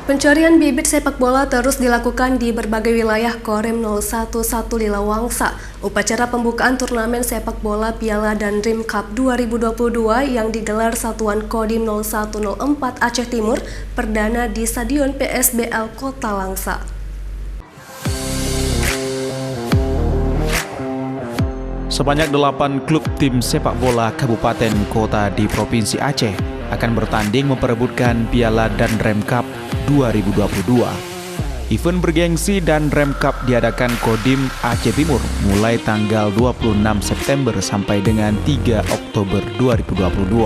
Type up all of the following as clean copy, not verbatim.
Pencarian bibit sepak bola terus dilakukan di berbagai wilayah Korem 011 Lilawangsa. Upacara pembukaan turnamen sepak bola Piala dan Dream Cup 2022 yang digelar Satuan Kodim 0104 Aceh Timur perdana di Stadion PSBL Kota Langsa. Sebanyak 8 klub tim sepak bola kabupaten kota di Provinsi Aceh akan bertanding memperebutkan Piala dan Dream Cup 2022. Event bergengsi dan Dream Cup diadakan Kodim Aceh Timur mulai tanggal 26 September sampai dengan 3 Oktober 2022.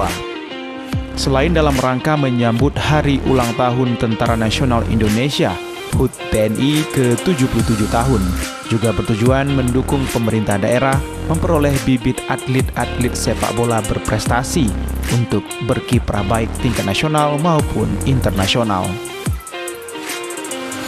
Selain dalam rangka menyambut Hari Ulang Tahun Tentara Nasional Indonesia HUT TNI ke-77 tahun, juga bertujuan mendukung pemerintah daerah memperoleh bibit atlet-atlet sepak bola berprestasi untuk berkiprah baik tingkat nasional maupun internasional.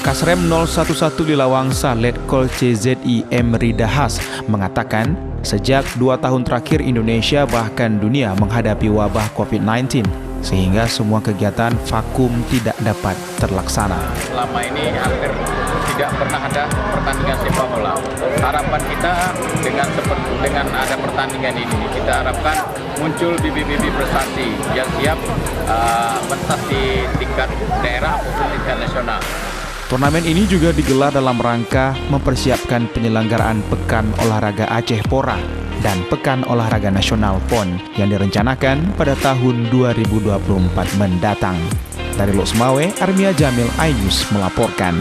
Kasrem 011 Lilawangsa Letkol CZI Emri Dahas mengatakan sejak 2 tahun terakhir Indonesia bahkan dunia menghadapi wabah COVID-19 sehingga semua kegiatan vakum tidak dapat terlaksana. Selama ini hampir tidak pernah ada pertandingan sepak bola. Harapan kita dengan ada pertandingan ini, kita harapkan muncul bibit-bibit prestasi yang siap pentas di tingkat daerah maupun tingkat nasional. Turnamen ini juga digelar dalam rangka mempersiapkan penyelenggaraan Pekan Olahraga Aceh Pora dan Pekan Olahraga Nasional PON yang direncanakan pada tahun 2024 mendatang. Dari Lok Semawe, Armia Jamil iNews melaporkan.